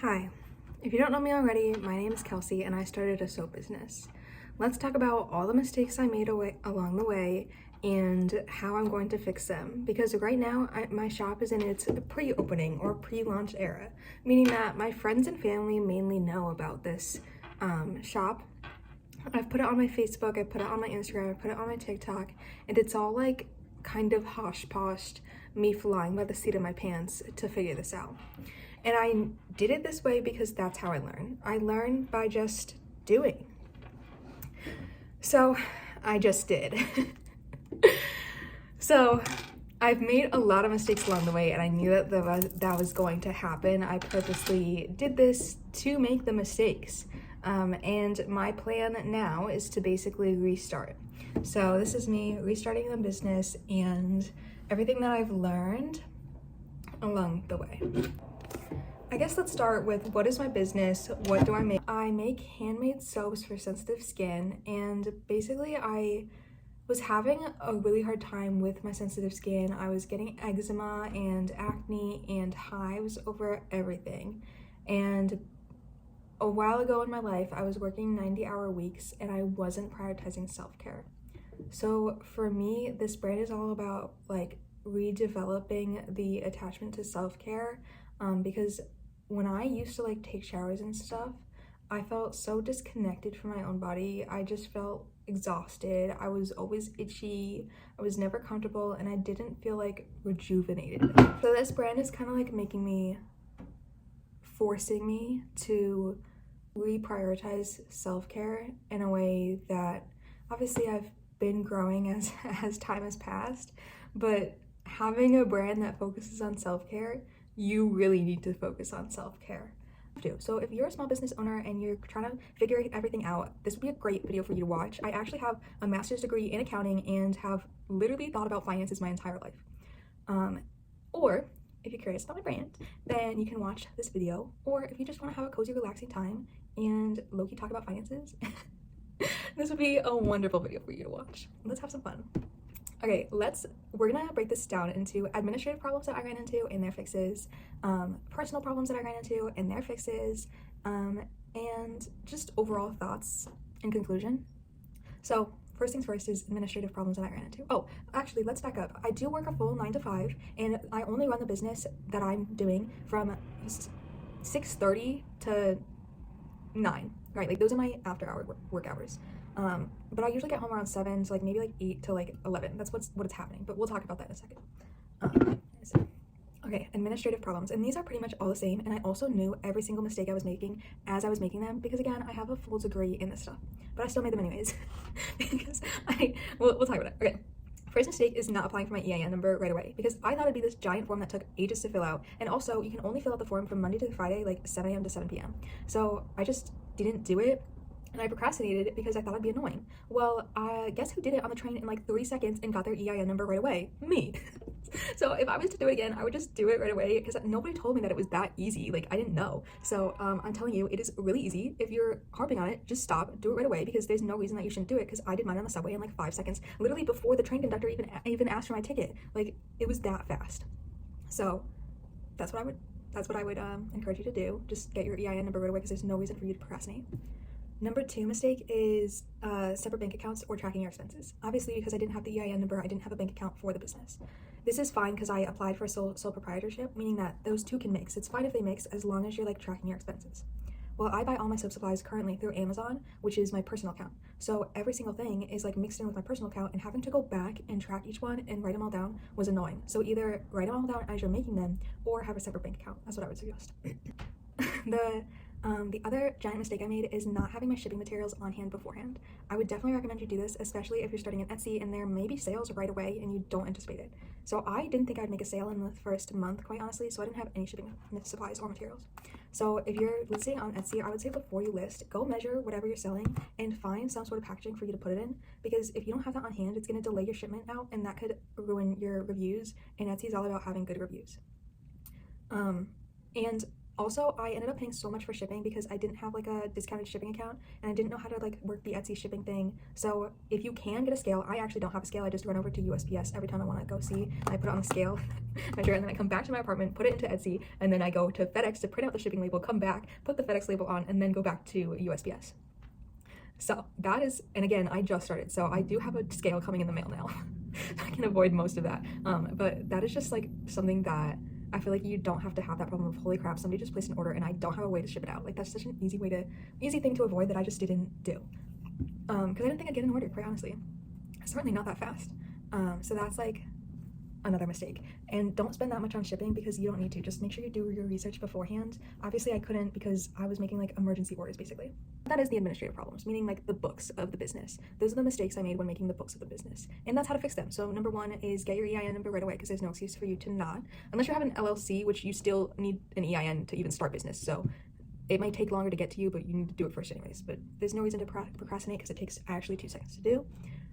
Hi, if you don't know me already, my name is Kelsey and I started a soap business. Let's talk about all the mistakes I made along the way and how I'm going to fix them. Because right now, my shop is in its pre-opening or pre-launch era, meaning that my friends and family mainly know about this shop. I've put it on my Facebook, I put it on my Instagram, I put it on my TikTok, and it's all like kind of hosh-poshed, me flying by the seat of my pants to figure this out. And I did it this way because that's how I learn. I learn by just doing. So I just did. So I've made a lot of mistakes along the way and I knew that was going to happen. I purposely did this to make the mistakes. And my plan now is to basically restart. So this is me restarting the business and everything that I've learned along the way. I guess let's start with what is my business, what do I make? I make handmade soaps for sensitive skin, and basically I was having a really hard time with my sensitive skin. I was getting eczema and acne and hives over everything. And a while ago in my life, I was working 90-hour weeks and I wasn't prioritizing self-care. So for me, this brand is all about like redeveloping the attachment to self-care, because when I used to like take showers and stuff, I felt so disconnected from my own body. I just felt exhausted. I was always itchy. I was never comfortable and I didn't feel like rejuvenated. So this brand is kind of like forcing me to reprioritize self-care in a way that obviously I've been growing as time has passed, but having a brand that focuses on self-care, you really need to focus on self-care. So if you're a small business owner and you're trying to figure everything out, this would be a great video for you to watch. I actually have a master's degree in accounting and have literally thought about finances my entire life. Or if you're curious about my brand, then you can watch this video. Or if you just want to have a cozy, relaxing time and low-key talk about finances, this would be a wonderful video for you to watch. Let's have some fun. Okay, we're gonna break this down into administrative problems that I ran into and their fixes, personal problems that I ran into and their fixes, and just overall thoughts in conclusion. So first things first is administrative problems that I ran into. Oh, actually, let's back up. I do work a full 9 to 5 and I only run the business that I'm doing from 6:30 to 9, right? Like those are my after-hour work hours. But I usually get home around 7, so like maybe like 8 to like 11. That's what's happening, but we'll talk about that in a second. Okay, administrative problems, and these are pretty much all the same, and I also knew every single mistake I was making as I was making them, because again, I have a full degree in this stuff, but I still made them anyways, because we'll talk about it. Okay. First mistake is not applying for my EIN number right away, because I thought it'd be this giant form that took ages to fill out, and also you can only fill out the form from Monday to Friday, like 7 a.m. to 7 p.m. So I just didn't do it, and I procrastinated because I thought it'd be annoying. Well, guess who did it on the train in like 3 seconds and got their EIN number right away? Me. So if I was to do it again, I would just do it right away because nobody told me that it was that easy. Like I didn't know. So I'm telling you, it is really easy. If you're harping on it, just stop, do it right away, because there's no reason that you shouldn't do it, because I did mine on the subway in like 5 seconds, literally before the train conductor even asked for my ticket. Like it was that fast. So that's what I would encourage you to do. Just get your EIN number right away, because there's no reason for you to procrastinate. Number 2 mistake is separate bank accounts or tracking your expenses. Obviously, because I didn't have the EIN number, I didn't have a bank account for the business. This is fine because I applied for sole proprietorship, meaning that those two can mix. It's fine if they mix as long as you're like tracking your expenses. Well, I buy all my soap supplies currently through Amazon, which is my personal account. So every single thing is like mixed in with my personal account, and having to go back and track each one and write them all down was annoying. So either write them all down as you're making them or have a separate bank account. That's what I would suggest. The other giant mistake I made is not having my shipping materials on hand beforehand. I would definitely recommend you do this, especially if you're starting an Etsy and there may be sales right away and you don't anticipate it. So I didn't think I'd make a sale in the first month, quite honestly, so I didn't have any shipping supplies or materials. So if you're listing on Etsy, I would say before you list, go measure whatever you're selling and find some sort of packaging for you to put it in, because if you don't have that on hand, it's going to delay your shipment out and that could ruin your reviews, and Etsy is all about having good reviews. And Also, I ended up paying so much for shipping because I didn't have like a discounted shipping account and I didn't know how to like work the Etsy shipping thing. So if you can get a scale, I actually don't have a scale. I just run over to USPS every time I want to go see. I put it on the scale, measure, and then I come back to my apartment, put it into Etsy, and then I go to FedEx to print out the shipping label, come back, put the FedEx label on, and then go back to USPS. So that is, and again, I just started, so I do have a scale coming in the mail now. I can avoid most of that. But that is just like something that I feel like you don't have to have that problem of, holy crap, somebody just placed an order and I don't have a way to ship it out. Like that's such an easy thing to avoid that I just didn't do. Because I didn't think I'd get an order, quite honestly. Certainly not that fast. So that's like another mistake. And don't spend that much on shipping because you don't need to. Just make sure you do your research beforehand. Obviously I couldn't because I was making like emergency orders basically. That is the administrative problems, meaning like the books of the business. Those are the mistakes I made when making the books of the business. And that's how to fix them. So number one is get your EIN number right away because there's no excuse for you to not. Unless you have an LLC, which you still need an EIN to even start business. So it might take longer to get to you, but you need to do it first anyways. But there's no reason to procrastinate because it takes actually 2 seconds to do.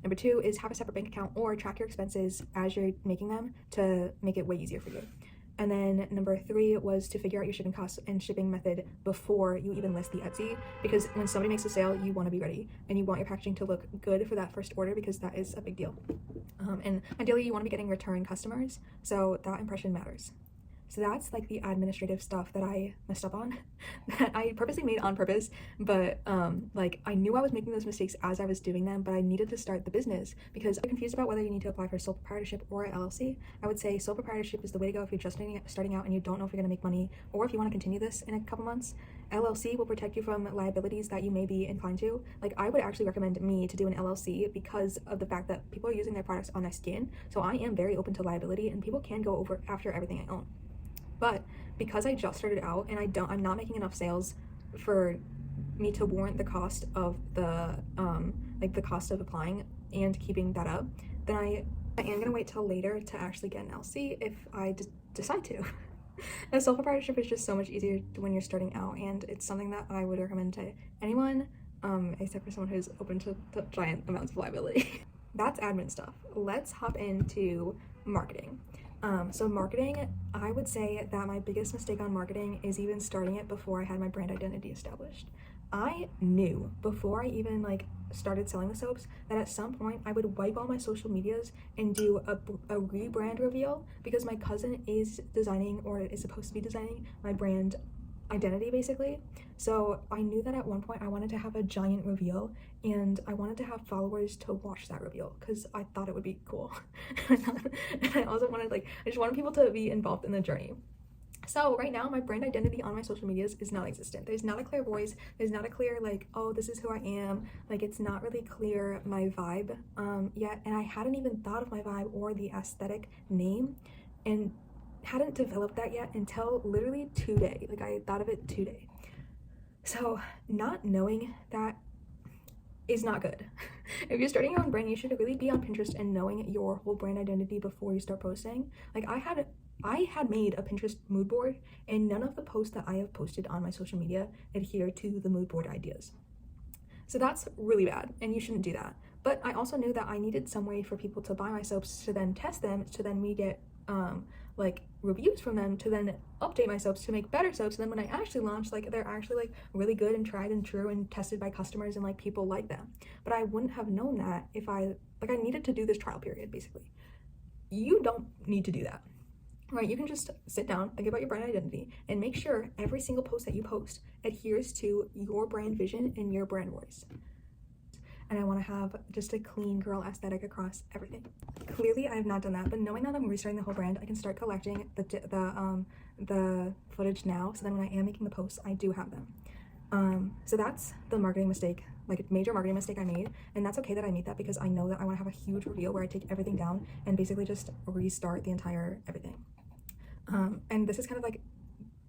Number two is have a separate bank account or track your expenses as you're making them to make it way easier for you. And then number three was to figure out your shipping costs and shipping method before you even list the Etsy, because when somebody makes a sale, you want to be ready and you want your packaging to look good for that first order because that is a big deal. And ideally you want to be getting return customers, so that impression matters. So that's like the administrative stuff that I messed up on, that I purposely made on purpose, but like I knew I was making those mistakes as I was doing them, but I needed to start the business because I'm confused about whether you need to apply for sole proprietorship or LLC. I would say sole proprietorship is the way to go if you're just starting out and you don't know if you're gonna make money or if you want to continue this in a couple months. LLC will protect you from liabilities that you may be inclined to. Like I would actually recommend me to do an LLC because of the fact that people are using their products on their skin. So I am very open to liability and people can go over after everything I own. But because I just started out and I'm not making enough sales for me to warrant the cost of the like the cost of applying and keeping that up, then I am gonna wait till later to actually get an LC if I decide to. And sole proprietorship is just so much easier when you're starting out, and it's something that I would recommend to anyone except for someone who's open to giant amounts of liability. That's admin stuff. Let's hop into marketing. So marketing, I would say that my biggest mistake on marketing is even starting it before I had my brand identity established. I knew before I even like started selling the soaps that at some point I would wipe all my social medias and do a rebrand reveal because my cousin is designing or is supposed to be designing my brand identity basically. So I knew that at one point I wanted to have a giant reveal and I wanted to have followers to watch that reveal because I thought it would be cool. And I also wanted I just wanted people to be involved in the journey. So right now my brand identity on my social medias is non-existent. There's not a clear voice, there's not a clear like, oh, this is who I am. Like it's not really clear my vibe yet, and I hadn't even thought of my vibe or the aesthetic name and hadn't developed that yet until literally today. Like I thought of it today. So not knowing that is not good. If you're starting your own brand, you should really be on Pinterest and knowing your whole brand identity before you start posting. Like I had made a Pinterest mood board and none of the posts that I have posted on my social media adhere to the mood board ideas. So that's really bad and you shouldn't do that. But I also knew that I needed some way for people to buy my soaps to then test them, to then we get like reviews from them, to then update my soaps to make better soaps, and then when I actually launch, like they're actually like really good and tried and true and tested by customers and like people like them. But I wouldn't have known that if I needed to do this trial period basically. You don't need to do that, right? You can just sit down, think about your brand identity, and make sure every single post that you post adheres to your brand vision and your brand voice. And I want to have just a clean girl aesthetic across everything. Clearly I have not done that, but knowing that I'm restarting the whole brand, I can start collecting the footage now, so then when I am making the posts, I do have them. So that's the marketing mistake, like a major marketing mistake I made, and that's okay that I made that because I know that I want to have a huge reveal where I take everything down and basically just restart the entire everything. And this is kind of like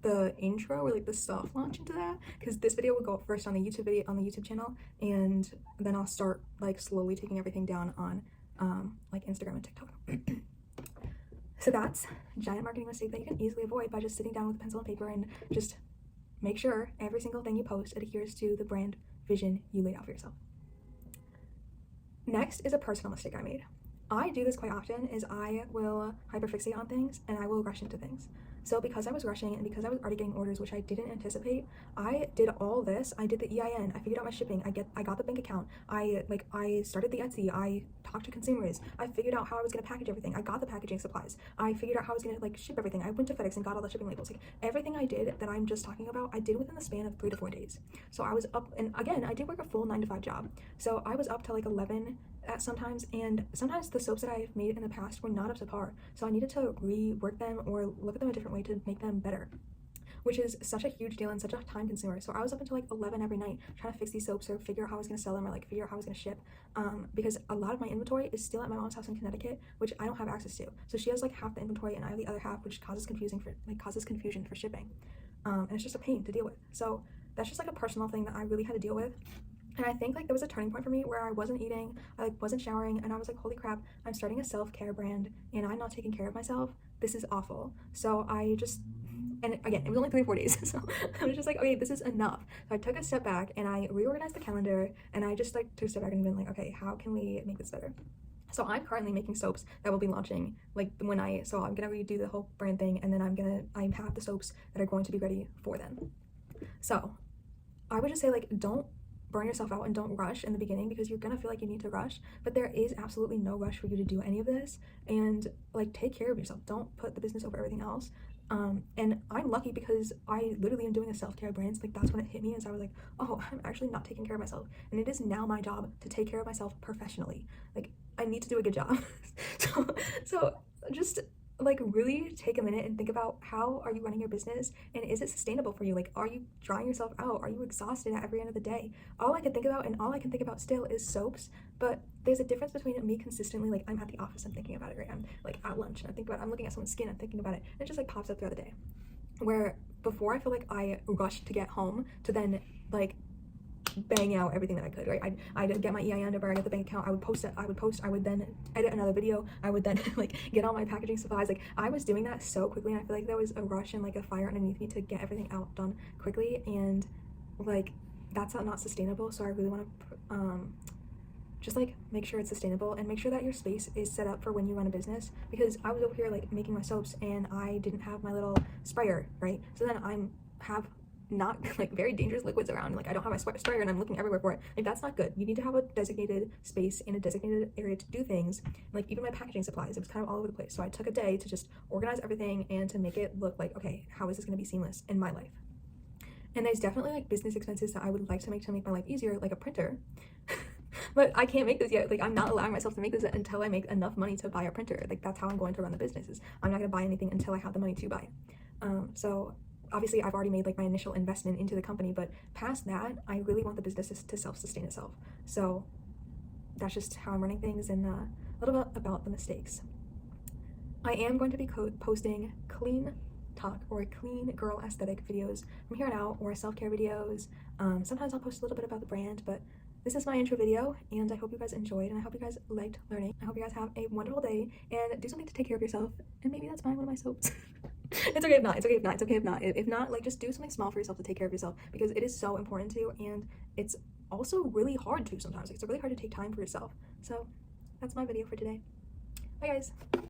the intro or like the soft launch into that, because this video will go up first on the YouTube channel, and then I'll start like slowly taking everything down on like Instagram and TikTok. So that's a giant marketing mistake that you can easily avoid by just sitting down with a pencil and paper and just make sure every single thing you post adheres to the brand vision you laid out for yourself. Next is a personal mistake I made. I do this quite often, is I will hyperfixate on things and I will rush into things. So because I was rushing and because I was already getting orders, which I didn't anticipate, I did all this. I did the EIN, I figured out my shipping, I got the bank account, I started the Etsy, I talked to consumers, I figured out how I was gonna package everything, I got the packaging supplies, I figured out how I was gonna like ship everything, I went to FedEx and got all the shipping labels. Like everything I did that I'm just talking about, I did within the span of 3 to 4 days. So I was up, and again, I did work a full 9 to 5 job. So I was up till like 11 at sometimes, and sometimes the soaps that I've made in the past were not up to par. So I needed to rework them or look at them a different way to make them better, which is such a huge deal and such a time consumer. So I was up until like 11 every night trying to fix these soaps or figure out how I was going to sell them or like figure out how I was going to ship, because a lot of my inventory is still at my mom's house in Connecticut, which I don't have access to. So she has like half the inventory and I have the other half, which causes confusion for shipping, and it's just a pain to deal with. So that's just like a personal thing that I really had to deal with. And I think like there was a turning point for me where I wasn't eating, I like wasn't showering, and I was like, holy crap, I'm starting a self-care brand and I'm not taking care of myself. This is awful. So I just, and again, it was only 3 or 4 days, so I was just like, okay, this is enough. So I took a step back and I reorganized the calendar, and I just like took a step back and been like, okay, how can we make this better? So I'm currently making soaps that will be launching like so I'm gonna redo the whole brand thing, and then I have the soaps that are going to be ready for them. So I would just say, like, don't burn yourself out and don't rush in the beginning, because you're gonna feel like you need to rush, but there is absolutely no rush for you to do any of this. And like, take care of yourself. Don't put the business over everything else. And I'm lucky because I literally am doing a self-care brand. So, like, that's when it hit me, as I was like, oh, I'm actually not taking care of myself, and it is now my job to take care of myself professionally. Like, I need to do a good job. so just like really take a minute and think about, how are you running your business, and is it sustainable for you? Like, are you drying yourself out? Are you exhausted at every end of the day? All I can think about still is soaps. But there's a difference between me consistently, like, I'm at the office, I'm thinking about it, right? I'm like at lunch and I'm looking at someone's skin, I'm thinking about it, and it just like pops up throughout the day. Where before, I feel like I rushed to get home to then like bang out everything that I could, right? I'd get my EIN number, I get the bank account, I would then edit another video, I would then like get all my packaging supplies. Like, I was doing that so quickly, and I feel like there was a rush and like a fire underneath me to get everything out done quickly, and like that's not sustainable. So I really want to just like make sure it's sustainable, and make sure that your space is set up for when you run a business, because I was over here like making my soaps and I didn't have my little sprayer, right? So then have not like very dangerous liquids around, like I don't have my sprayer and I'm looking everywhere for it. Like, that's not good. You need to have a designated space in a designated area to do things. Like, even my packaging supplies, it was kind of all over the place. So I took a day to just organize everything and to make it look like, okay, how is this going to be seamless in my life? And there's definitely like business expenses that I would like to make my life easier, like a printer. But I can't make this yet. Like, I'm not allowing myself to make this until I make enough money to buy a printer. Like, that's how I'm going to run the businesses. I'm not going to buy anything until I have the money to buy. So obviously I've already made like my initial investment into the company, but past that, I really want the business to self-sustain itself. So that's just how I'm running things, and a little bit about the mistakes. I am going to be posting clean talk or clean girl aesthetic videos from here on out, or self-care videos. Sometimes I'll post a little bit about the brand, but this is my intro video, and I hope you guys enjoyed, and I hope you guys liked learning. I hope you guys have a wonderful day, and do something to take care of yourself, and maybe that's buying one of my soaps. It's okay if not. If not, like, just do something small for yourself to take care of yourself, because it is so important to, and it's also really hard to sometimes. Like, it's really hard to take time for yourself. So that's my video for today. Bye, guys.